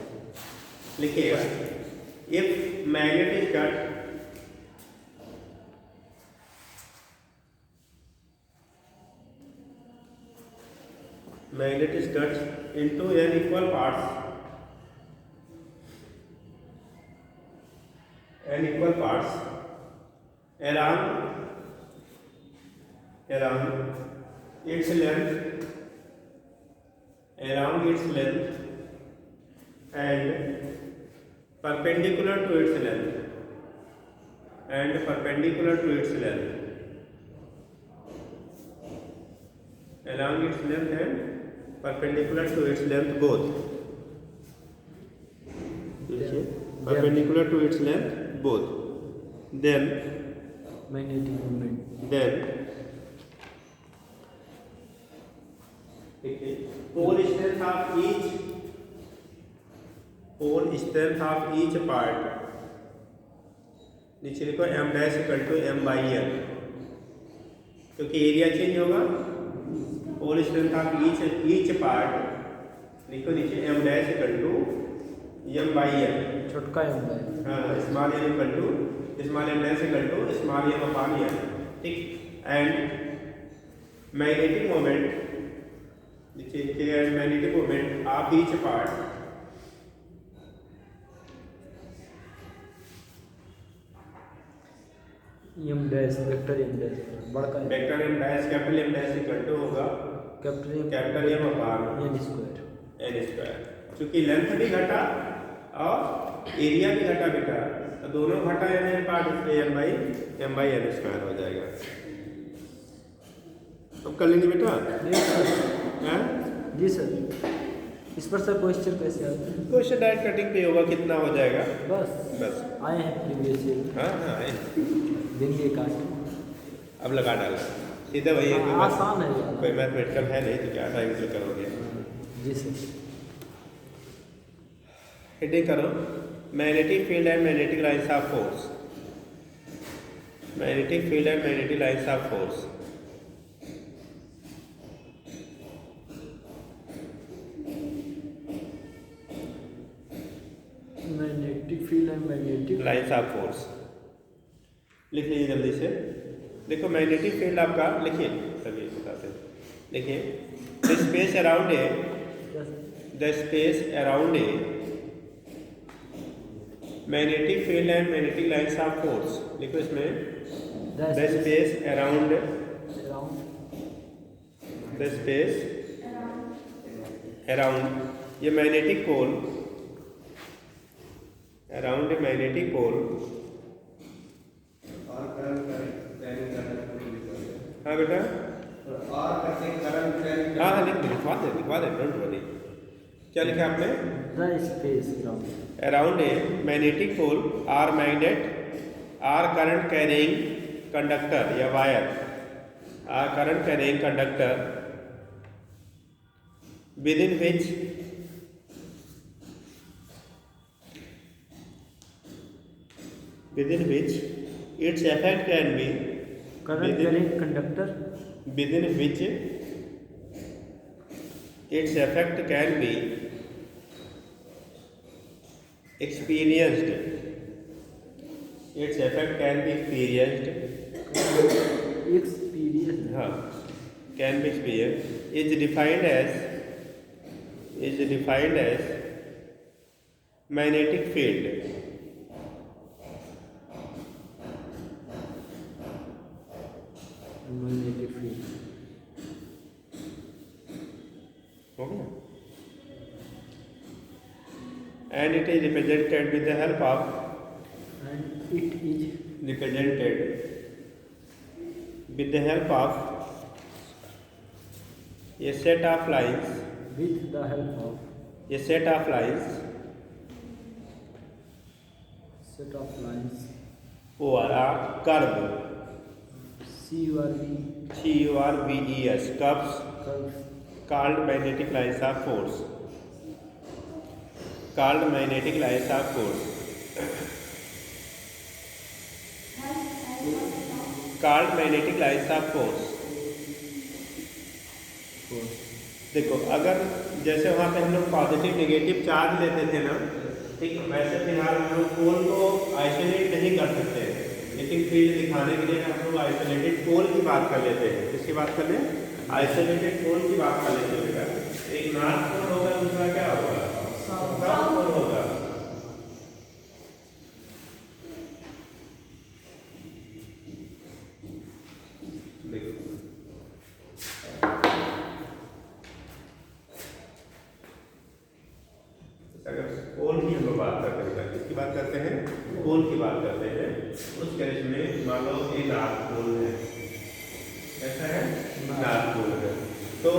लिखिएगा, if magnet is cut into n equal parts around its length and perpendicular to its length along its length and perpendicular to its length both. Perpendicular to its length both. Then magnetic moment pole strength of each part, नीचे लिखो m dash equal to m by n, क्योंकि area change होगा। Pole strength of each part लिखो नीचे m dash equal to m by n, छोटका m है, हाँ, small m equal to small m dash equal to small m upon n। ठीक, and magnetic moment magnetic moment of each part m dash vector m dash बड़का vector m dash capital M dash equal to होगा capital M upon N square. क्योंकि length भी घटा और area भी घटा बेटा, तो दोनों घटा n पार्ट, इसलिए m बाई n स्क्वायर हो जाएगा। अब कर लेंगे बेटा? हैं? जी सर, इस पर सर क्वेश्चन कैसे आते हैं? क्वेश्चन डायरेक्ट कटिंग पे होगा, कितना हो जाएगा बस आए हैं प्रीवियस ईयर, हाँ हाँ आए। देंगे काट अब लगा डाला सीधा वही है, आसान है यार। कोई मैथमेटिकल है नहीं तो क्या टाइम से करोगे। जी सर, हेडिंग करो magnetic field and magnetic lines of force. Magnetic field and magnetic lines of force. Magnetic field and magnetic lines of force लिख लीजिए जल्दी से। देखो मैग्नेटिक फील्ड आपका लिखिए, सभी बताते हैं। देखिए the space around a, the space around a magnetic field and magnetic lines of force. लिखो इसमें the space around, the space around ये magnetic pole, around a magnetic pole. हाँ बेटा, हाँ हाँ लिखवा दे डोंट वरी। क्या लिखा आपने? The space around a magnetic pole or magnet or current carrying conductor या wire, or current carrying conductor within which its effect can be current carrying conductor within which its effect can be experienced, its effect can be experienced, experience हाँ can be experienced, is defined as magnetic field। Magnetic field हो गया। And it is represented with the help of, and it is represented with the help of a set of lines, with the help of a set of lines set of lines over a curve, CURV CURVES, curves curve called magnetic lines of force, called magnetic lines of force, called magnetic lines of force। देखो अगर जैसे वहाँ पे हम लोग positive negative charge लेते थे ना, ठीक है, वैसे फिलहाल हम लोग पोल को आइसोलेट नहीं कर सकते, लेकिन फील्ड दिखाने के लिए हम लोग आइसोलेटेड पोल की बात कर लेते हैं। किसकी बात कर लें? आइसोलेटेड पोल की बात कर लेते हैं बेटा। एक नॉर्थ पोल होगा, दूसरा क्या होगा? साउथ पोल होगा। देखो अगर पोल की हम लोग बात करते हैं, किसकी बात करते हैं? पोल की बात करते हैं। उस केस में मान लो ये नॉर्थ पोल है, ऐसा है नॉर्थ पोल है। तो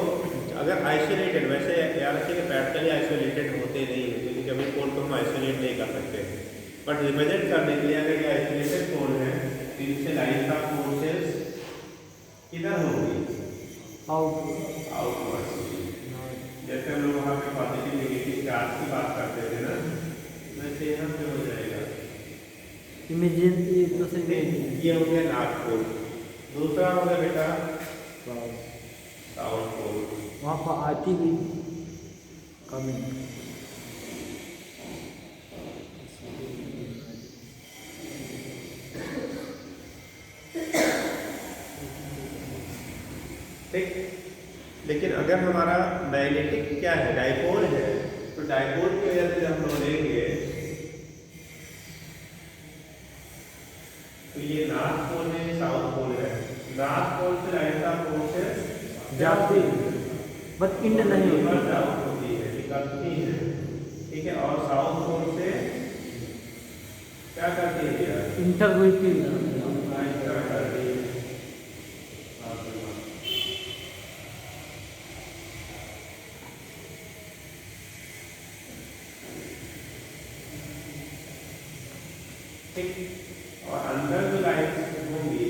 अगर आइसोलेटेड, वैसे याद रखिए कि प्रैक्टिकली आइसोलेटेड होते नहीं है, क्योंकि कभी पोल को हम आइसोलेट नहीं कर सकते, बट रिप्रेजेंट करने के लिए अगर ये आइसोलेटेड पोल है तो इनसे लाइंस ऑफ फोर्सेस किधर होंगी? आउटवर्ड। जैसे हम लोग वहाँ पे पॉजिटिव नेगेटिव चार्ज की बात करते थे ना, वैसे यहाँ पे हो जाएगा इमेजिन एक दूसरे ये हो गया नॉर्थ पोल। दूसरा हो गया बेटा में साउथ पोल। वहाँ पर आती भी कमिंग ठीक। लेकिन अगर हमारा मैग्नेटिक क्या है? डाइपोल है, तो डाइपोल की वजह से हम लोग लेंगे तो ये नॉर्थ पोल है, साउथ पोल है। नॉर्थ पोल से लाइंस ऑफ फोर्सेस जाती बट इंड नहीं होती, आउट होती है, निकलती है, ठीक है। और साउथ पोल से क्या करती है? इंटर हुई थी। और अंदर जो लाइन होंगी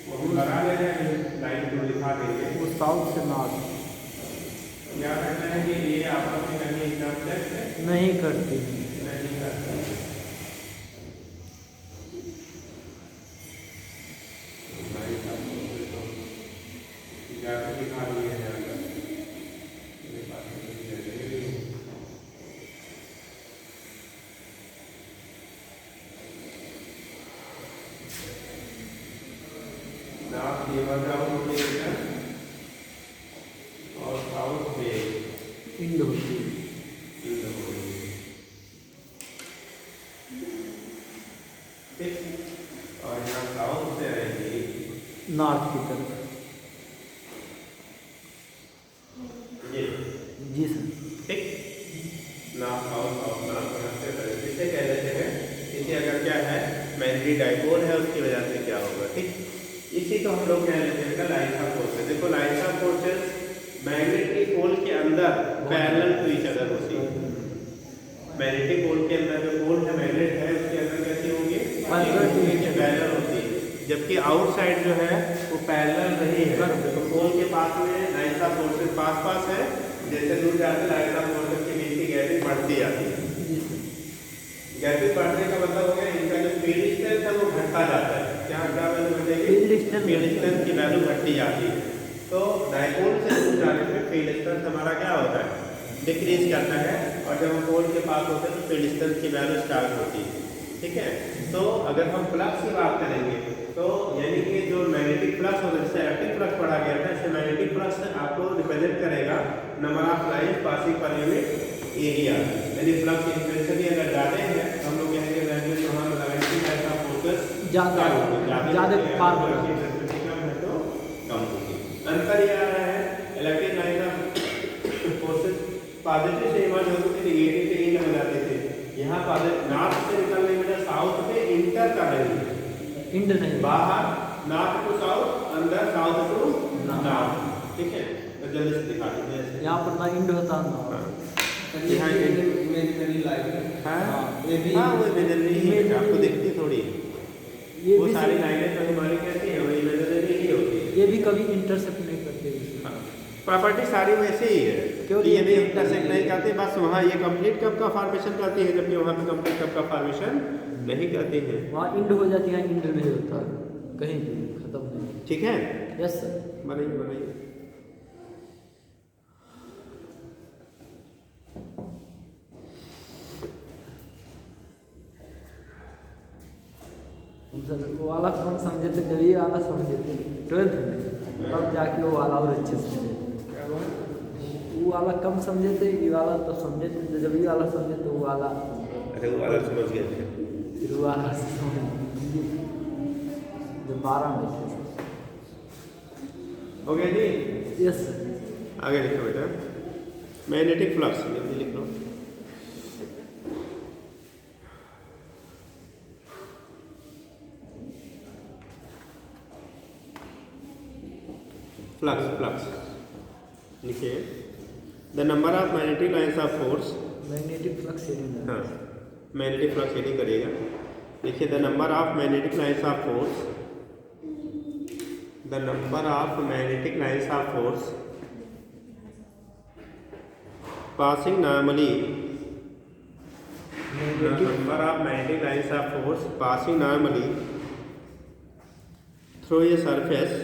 वो हम लगा ले रहे हैं, लाइन को दिखा देंगे। वो साउथ से नॉर्थ क्या कहना है कि ये आपस में कहीं इंटरसेक्ट नहीं करती। नॉर्थ ये वाला आउट में और साउथ में इंड होती है। ठीक, और यहाँ साउथ से आएगी नॉर्थ की तरफ। ये, जी सर। ठीक, नॉर्थ साउथ साउथ नॉर्थ बनाते हैं। इसे कह देते हैं, इसे अगर क्या है मैग्नेटिक डाइपोल है उसकी वजह से क्या होगा। ठीक, इसी को हम लोग कह लेते हैं लाइसा फोर्सेस। देखो लाइसा फोर्सेस मैग्नेटिक पोल के अंदर पैरेलल टू ईच अदर होती है। मैग्नेटिक पोल के अंदर जो पोल है मैग्नेट है उसके अंदर कैसी होगी, पैरेलल होती है, जबकि आउटसाइड जो है वो पैरेलल नहीं है। तो पोल के पास में लाइसा फोर्सेस पास पास है, जैसे दूर जाते लाइसा फोर्सेस के बीच की गैपिंग बढ़ती जाती है। गैपिंग बढ़ने का मतलब हो गया इनका जो फील्ड स्ट्रेंथ है वो घटता जाता है। क्या वैल्यू घटेगी, फील्ड स्ट्रेंथ की वैल्यू घटती जाती है। तो डाइपोल से दूर जाने पे फील्ड स्ट्रेंथ हमारा क्या होता है, डिक्रीज करता है, और जब हम पोल के पास होते हैं तो फील्ड स्ट्रेंथ की वैल्यू स्टार्ट होती है। ठीक है, तो अगर हम फ्लक्स की बात करेंगे तो यानी कि जो मैग्नेटिक फ्लक्स होता है, जैसे इलेक्ट्रिक फ्लक्स पढ़ा गया था, इससे मैग्नेटिक फ्लक्स आपको रिप्रेजेंट करेगा number of lines passing per unit area. यानी फ्लक्स इंटेंसिटी अगर ज़्यादा है तो हम लोग कहेंगे वैल्यू जो हम लगाएंगे ऐसा फोकस ज़्यादा पार होगा, इंटेंसिटी कम है तो कम होगी। अंतर यह आ रहा है इलेक्ट्रिक लाइन का फोर्सेस पॉजिटिव से इमर्ज होते थे, नेगेटिव से इंड हो जाते थे। यहाँ पॉजिटिव नॉर्थ से निकलने में साउथ पे इंटर कर रही है, इंड नहीं, बाहर नॉर्थ टू साउथ, अंदर साउथ टू नॉर्थ। ठीक है, तो जल्दी से दिखा दीजिए ऐसे। यहाँ पर ना इंड होता है ना। यहाँ इमेजिनरी लाइन है। ये भी हाँ वो इमेजिनरी ही है, आपको दिखती थोड़ी ये वो भी सारी लाइनें तो हमारी कैसी है, वो इमेजिनरी ही होती है। ये भी कभी इंटरसेप्ट नहीं करते। प्रॉपर्टी सारी वैसे ही है, क्यों ये भी इंटरसेक्ट नहीं करते, बस वहाँ ये कंप्लीट कब का फॉर्मेशन करती है, जबकि वहाँ पे कंप्लीट कब का फॉर्मेशन नहीं करती है। वहाँ इंड हो जाती है, इंड नहीं होता कहीं भी, खत्म नहीं। ठीक है, यस सर। बनाइए बनाइए। सर वो वाला कौन समझे थे, जब ये वाला समझे थे 12th में, तब जाके वो वाला और अच्छे से समझे। वो वाला कम समझे थे, ये वाला तो समझे थे, जब ये वाला समझे तो वो वाला, अरे वो वाला समझ गए थे, फिर वो वाला समझ जब 12 में थे। हो गया जी। Yes sir. आगे लिखो बेटा, मैग्नेटिक फ्लक्स जल्दी लिख लो। फ्लक्स फ्लक्स लिखिए, the number of magnetic lines of force. Magnetic flux area. हाँ, मैग्नेटिक फ्लक्स एडिंग करिएगा। लिखिए the number of magnetic lines of force, the number of magnetic lines of force passing normally, the number of magnetic lines of force passing normally through a surface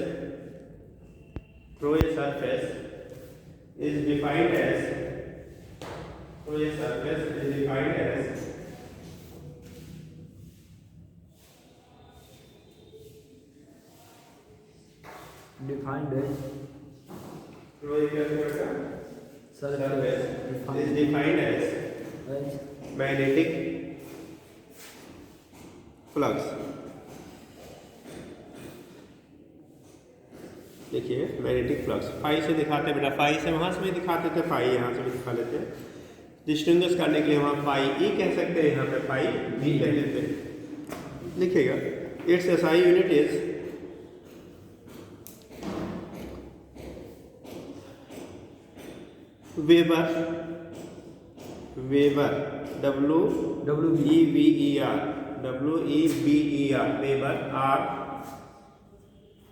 is defined as defined है surface is defined as magnetic flux। देखिए magnetic flux phi से दिखाते हैं बेटा, phi से वहाँ से भी दिखाते थे, फाई यहाँ से भी दिखा लेते हैं। डिस्टिंग्विश करने के लिए वहाँ फाई ई कह सकते हैं, यहाँ पे फाई बी कह लेते हैं। लिखिएगा, its SI unit is weber, WEBER, weber,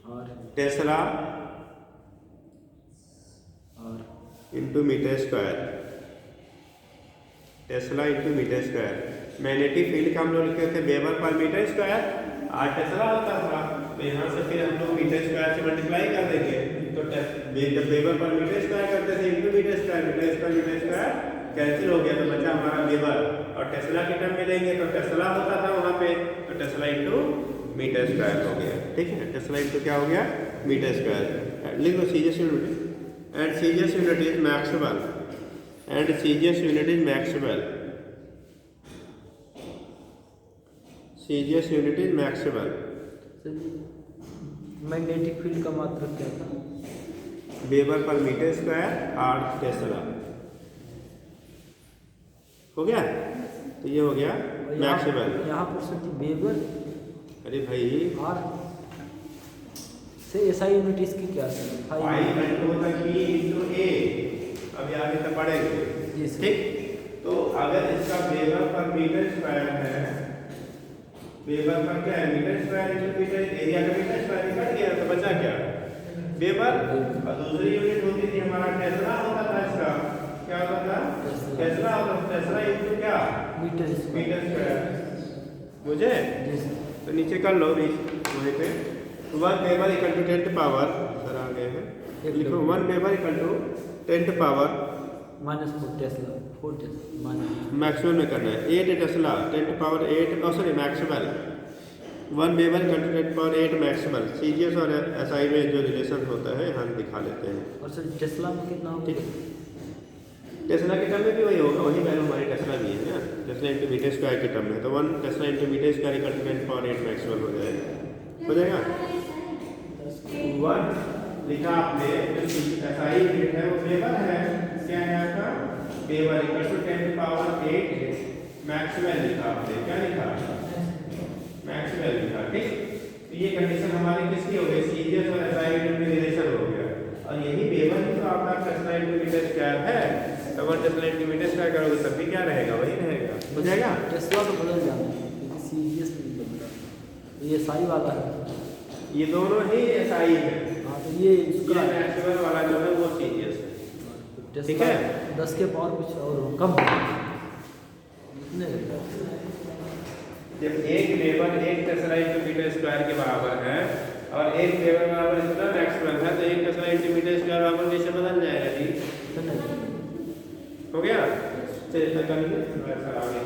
और tesla into metre square, tesla into metre square. Magnetic field का हम लोग लिखे थे वेबर पर मीटर स्क्वायर, और टेस्ला होता था, तो यहाँ से फिर हम लोग मीटर स्क्वायर से मल्टीप्लाई कर देंगे, तो जब वेबर पर मीटर स्क्वायर करते थे इंटू मीटर स्क्वायर कैंसिल हो गया तो बचा हमारा वेबर, और टेस्ला के टर्म में लेंगे तो टेस्ला होता था वहाँ पे, तो टेस्ला इनटू मीटर स्क्वायर हो गया। ठीक है, टेस्ला इनटू क्या हो गया, मीटर स्क्वायर। लिख लो CGS unit, and CGS unit is maxwell, and CGS unit is maxwell, CGS unit is maxwell. Magnetic field का मात्रक क्या था? वेबर पर मीटर स्क्वायर और टेस्ला हो गया, तो ये हो गया मैक्सिमल। यहाँ पर सर जी वेबर, अरे भाई आर से एसआई यूनिट इसकी क्या सर? पाई इक्वल टू होता है P इनटू A, अभी आगे तक पढ़ेंगे। जी सर। ठीक, तो अगर इसका वेबर पर मीटर स्क्वायर है, वेबर पर क्या है, metre square into metre, area का मीटर स्क्वायर कट गया तो बचा क्या, वेबर। और दूसरी यूनिट होती थी हमारा टेस्ला होता था, इसका क्या होता था, टेस्ला होता था, टेस्ला इनटू क्या, मीटर मीटर स्क्वायर। मुझे जी सर। तो नीचे कर लो वहीं पे, 1 weber equal to 10 power, sir आ गए हैं, लिखो 1 weber equal to 10 power -4 tesla, 4 tesla minus maximum में करना है 8 tesla 10 power 8, sorry maxwell 1 weber equal to 10 power 8 maxwell. CGS और एसआई में जो रिलेशन होता है हम दिखा लेते हैं। और सर टेस्ला में कितना होगा? ठीक है, टेस्ला के टर्म में भी वही होगा, वही वैल्यू हमारी टेस्ला भी है ना, टेस्ला इंटू मीटर स्क्वायर के टर्म में, तो 1 tesla into metre square equal to 10 power 8 maxwell हो जाएगा। 1 लिखा आपने, जो एसआई यूनिट है वो वेबर है, क्या है आपका, weber equal to 10 power 8 maxwell लिखा आपने, क्या लिखा, मैक्सिमल लिखा। ठीक, तो ये कंडीशन हमारी किसकी हो गई, सीजीएस और एसआई यूनिट में रिलेशन हो गया, और यही वेबर ही तो आपका टेस्ला इंटू मीटर स्क्वायर है, तो 1 टेस्ला इंटू मीटर स्क्वायर करोगे तब भी क्या रहेगा, वही रहेगा, हो जाएगा। टेस्ला तो बदल जाना है क्योंकि सीजीएस में बदला, ये एसआई वाला है। ये दोनों ही एसआई है, हाँ तो ये इसका मैक्सिमल वाला जो है वो सीजीएस है। ठीक टेस्ला है, 10 के पावर कुछ और हो, कम इतने जब एक weber 1 tesla into metre square के बराबर है और 1 वेबर बराबर इतना मैक्सिमल है, तो 1 टेस्ला इंटू मीटर स्क्वायर बराबर कैसे बदल जाएगा जी, तो नहीं हो गया। चलिए कर लीजिए, थोड़ा सा आगे